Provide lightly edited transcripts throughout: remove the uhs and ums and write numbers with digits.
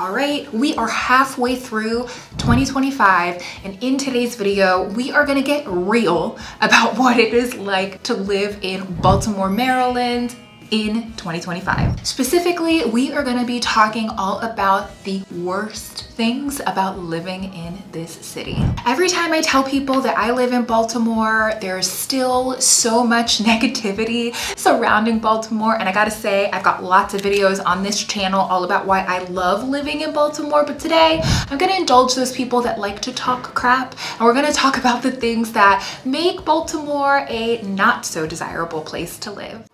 All right, we are halfway through 2025, and in today's video, we are gonna get real about what it is like to live in Baltimore, Maryland in 2025. Specifically, we are going to be talking all about the worst things about living in this city. Every time I tell people that I live in Baltimore, there's still so much negativity surrounding Baltimore, and I gotta say, I've got lots of videos on this channel all about why I love living in Baltimore, but today I'm gonna indulge those people that like to talk crap, and we're gonna talk about the things that make Baltimore a not so desirable place to live.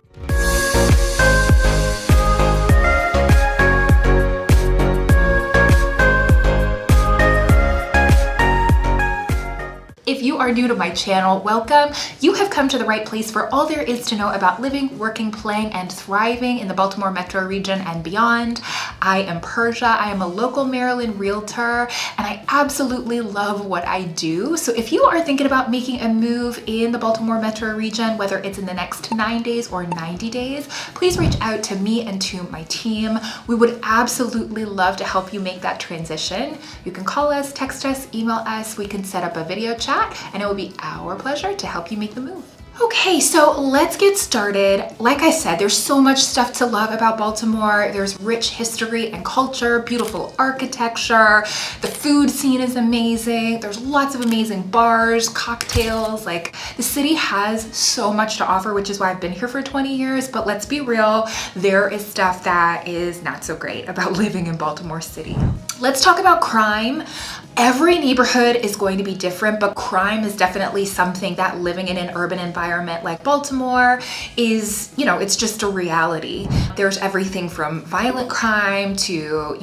If you are new to my channel, welcome. You have come to the right place for all there is to know about living, working, playing, and thriving in the Baltimore metro region and beyond. I am Persia. I am a local Maryland realtor, and I absolutely love what I do. So if you are thinking about making a move in the Baltimore metro region, whether it's in the next 9 days or 90 days, please reach out to me and to my team. We would absolutely love to help you make that transition. You can call us, text us, email us. We can set up a video chat, and it will be our pleasure to help you make the move. Okay, so let's get started. Like I said, there's so much stuff to love about Baltimore. There's rich history and culture, beautiful architecture. The food scene is amazing. There's lots of amazing bars, cocktails. Like, the city has so much to offer, which is why I've been here for 20 years. But let's be real, there is stuff that is not so great about living in Baltimore City. Let's talk about crime. Every neighborhood is going to be different, but crime is definitely something that living in an urban environment like Baltimore is, it's just a reality. There's everything from violent crime to,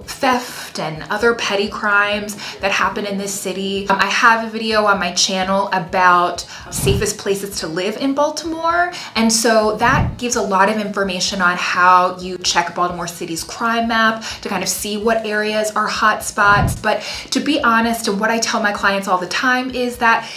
theft and other petty crimes that happen in this city. I have a video on my channel about safest places to live in Baltimore. And so that gives a lot of information on how you check Baltimore City's crime map to kind of see what areas are hot spots. But to be honest, and what I tell my clients all the time is that,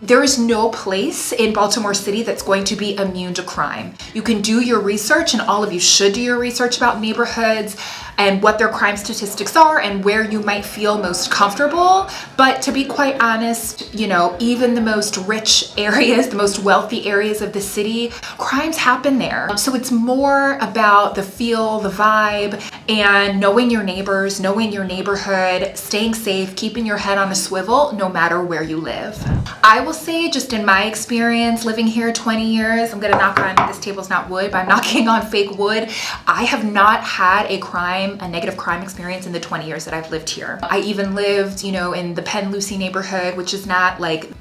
there is no place in Baltimore City that's going to be immune to crime. You can do your research, and all of you should do your research about neighborhoods and what their crime statistics are and where you might feel most comfortable. But to be quite honest, even the most rich areas, the most wealthy areas of the city, crimes happen there. So it's more about the feel, the vibe, and knowing your neighbors, knowing your neighborhood, staying safe, keeping your head on a swivel, no matter where you live. I will say, just in my experience living here 20 years, I'm gonna knock on, this table's not wood, but I'm knocking on fake wood. I have not had a negative crime experience in the 20 years that I've lived here. I even lived, in the Penn Lucy neighborhood, which is not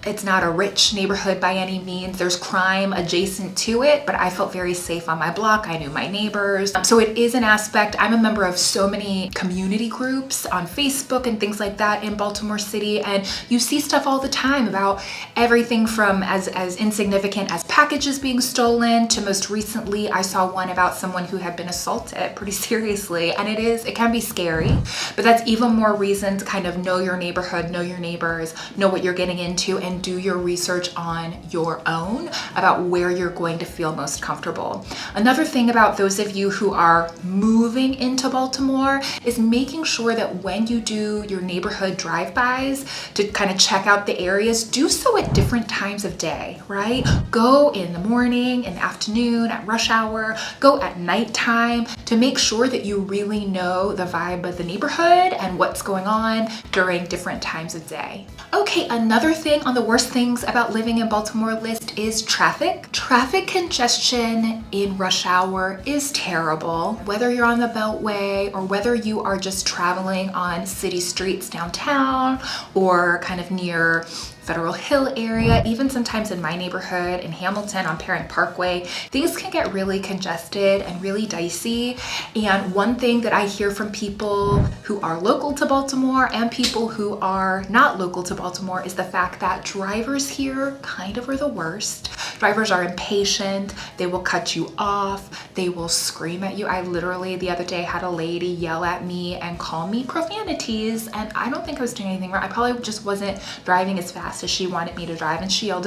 it's not a rich neighborhood by any means. There's crime adjacent to it, but I felt very safe on my block. I knew my neighbors. So it is an aspect. I'm a member of so many community groups on Facebook and things like that in Baltimore City, and you see stuff all the time about everything from as insignificant as packages being stolen to, most recently, I saw one about someone who had been assaulted pretty seriously, and it can be scary, but that's even more reason to kind of know your neighborhood, know your neighbors, know what you're getting into, and do your research on your own about where you're going to feel most comfortable. Another thing about those of you who are moving into Baltimore is making sure that when you do your neighborhood drive-bys to kind of check out the areas, do so at different times of day, right? Go in the morning, in the afternoon, at rush hour, go at nighttime to make sure that you really know the vibe of the neighborhood and what's going on during different times of day. Okay, another thing on the worst things about living in Baltimore list is traffic. Traffic congestion in rush hour is terrible. Whether you're on the Beltway or whether you are just traveling on city streets downtown or kind of near Federal Hill area, even sometimes in my neighborhood in Hamilton on Parent Parkway, things can get really congested and really dicey. And one thing that I hear from people who are local to Baltimore and people who are not local to Baltimore is the fact that drivers here kind of are the worst. Drivers are impatient. They will cut you off. They will scream at you. I literally the other day had a lady yell at me and call me profanities, and I don't think I was doing anything wrong. I probably just wasn't driving as fast as she wanted me to drive, and she yelled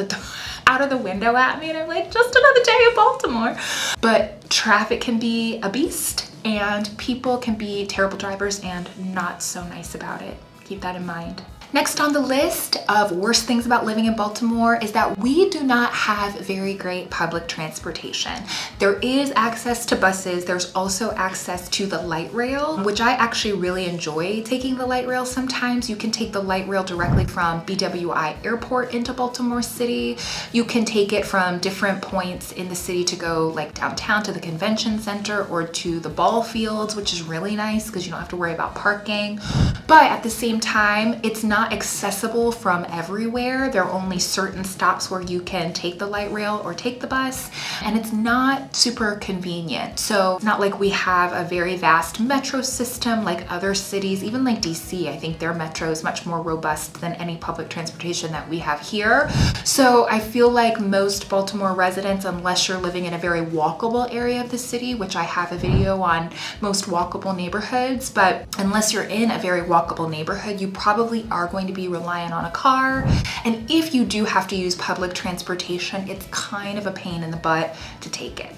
out of the window at me, and I'm like, just another day in Baltimore. But traffic can be a beast, and people can be terrible drivers and not so nice about it. Keep that in mind. Next on the list of worst things about living in Baltimore is that we do not have very great public transportation. There is access to buses. There's also access to the light rail, which I actually really enjoy taking the light rail sometimes. You can take the light rail directly from BWI Airport into Baltimore City. You can take it from different points in the city to go like downtown to the convention center or to the ball fields, which is really nice because you don't have to worry about parking. But at the same time, it's not accessible from everywhere. There are only certain stops where you can take the light rail or take the bus, and it's not super convenient. So it's not like we have a very vast metro system like other cities, even like DC. I think their metro is much more robust than any public transportation that we have here. So I feel like most Baltimore residents, unless you're living in a very walkable area of the city, which I have a video on most walkable neighborhoods, but unless you're in a very walkable neighborhood, you probably are going to be reliant on a car. And if you do have to use public transportation, it's kind of a pain in the butt to take it,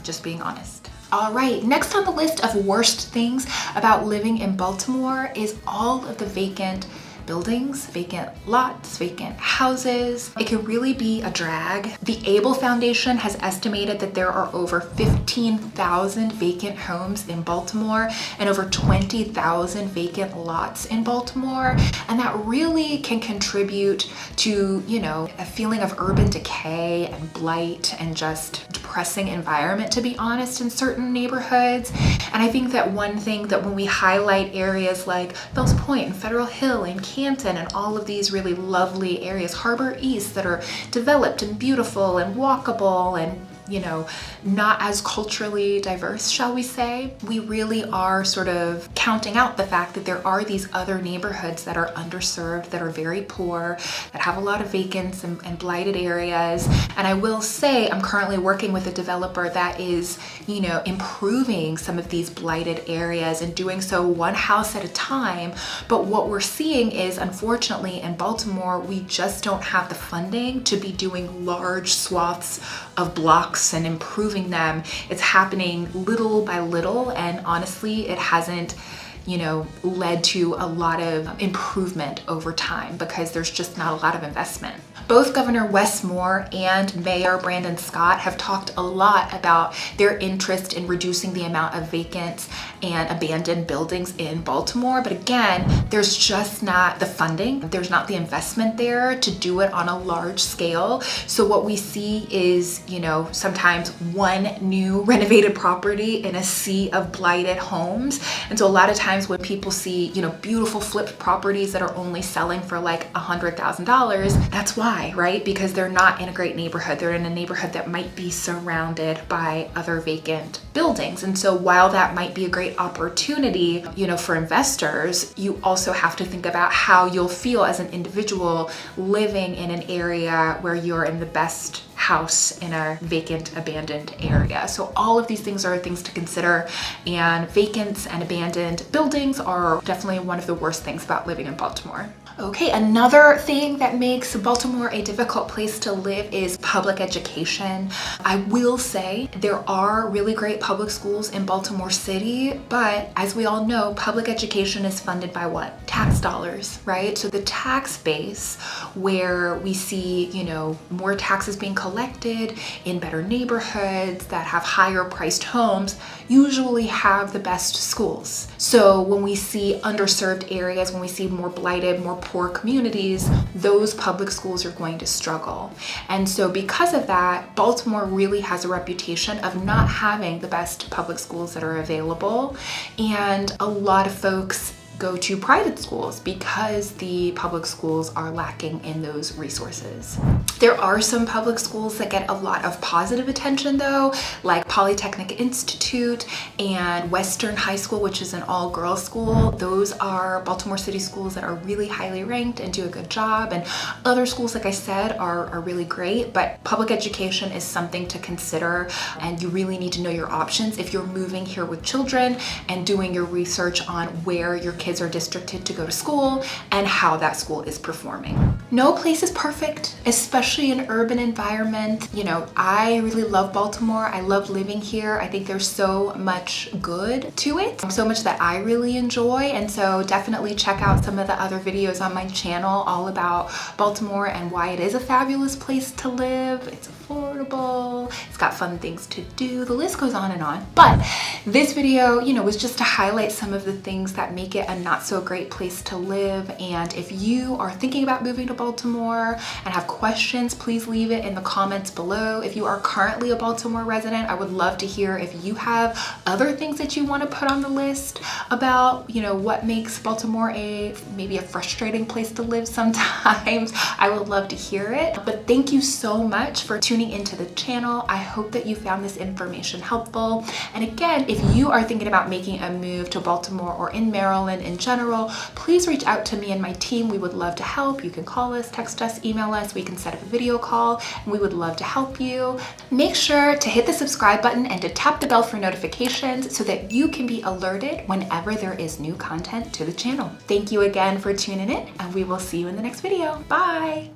just being honest. All right, next on the list of worst things about living in Baltimore is all of the vacant buildings, vacant lots, vacant houses. It can really be a drag. The Able Foundation has estimated that there are over 15,000 vacant homes in Baltimore and over 20,000 vacant lots in Baltimore. And that really can contribute to, you know, a feeling of urban decay and blight and just depressing environment, to be honest, in certain neighborhoods. And I think that one thing that when we highlight areas like Fells Point and Federal Hill and Canton and all of these really lovely areas, Harbor East, that are developed and beautiful and walkable and, you know, not as culturally diverse, shall we say, we really are sort of counting out the fact that there are these other neighborhoods that are underserved, that are very poor, that have a lot of vacants and blighted areas. And I will say I'm currently working with a developer that is, you know, improving some of these blighted areas and doing so one house at a time. But what we're seeing is, unfortunately, in Baltimore, we just don't have the funding to be doing large swaths of blocks and improving them. It's happening little by little, and honestly, it hasn't, you know, led to a lot of improvement over time because there's just not a lot of investment. Both Governor Wes Moore and Mayor Brandon Scott have talked a lot about their interest in reducing the amount of vacant and abandoned buildings in Baltimore. But again, there's just not the funding. There's not the investment there to do it on a large scale. So what we see is, you know, sometimes one new renovated property in a sea of blighted homes. And so a lot of times when people see, you know, beautiful flipped properties that are only selling for like $100,000, that's why. Right? Because they're not in a great neighborhood. They're in a neighborhood that might be surrounded by other vacant buildings. And so while that might be a great opportunity, you know, for investors, you also have to think about how you'll feel as an individual living in an area where you're in the best house in a vacant, abandoned area. So all of these things are things to consider, and vacant and abandoned buildings are definitely one of the worst things about living in Baltimore. Okay, another thing that makes Baltimore a difficult place to live is public education. I will say there are really great public schools in Baltimore City, but as we all know, public education is funded by what? Tax dollars, right? So the tax base where we see, you know, more taxes being collected in better neighborhoods that have higher priced homes usually have the best schools. So when we see underserved areas, when we see more blighted, more poor communities, those public schools are going to struggle. And so because of that, Baltimore really has a reputation of not having the best public schools that are available. And a lot of folks go to private schools because the public schools are lacking in those resources. There are some public schools that get a lot of positive attention though, like Polytechnic Institute and Western High School, which is an all-girls school. Those are Baltimore City schools that are really highly ranked and do a good job. And other schools, like I said, are really great, but public education is something to consider, and you really need to know your options if you're moving here with children and doing your research on where your kids are districted to go to school and how that school is performing. No place is perfect, especially in urban environment. You know, I really love Baltimore. I love living here. I think there's so much good to it, so much that I really enjoy. And so definitely check out some of the other videos on my channel all about Baltimore and why it is a fabulous place to live. It's affordable, it's got fun things to do, the list goes on and on. But this video, you know, was just to highlight some of the things that make it a not so great place to live. And if you are thinking about moving to Baltimore and have questions, please leave it in the comments below. If you are currently a Baltimore resident, I would love to hear if you have other things that you want to put on the list about, you know, what makes Baltimore maybe a frustrating place to live sometimes. I would love to hear it. But thank you so much for tuning into the channel. I hope that you found this information helpful. And again, if you are thinking about making a move to Baltimore or in Maryland in general, please reach out to me and my team. We would love to help. You can call us, text us, email us. We can set up a video call and we would love to help you. Make sure to hit the subscribe button and to tap the bell for notifications so that you can be alerted whenever there is new content to the channel. Thank you again for tuning in, and we will see you in the next video. Bye.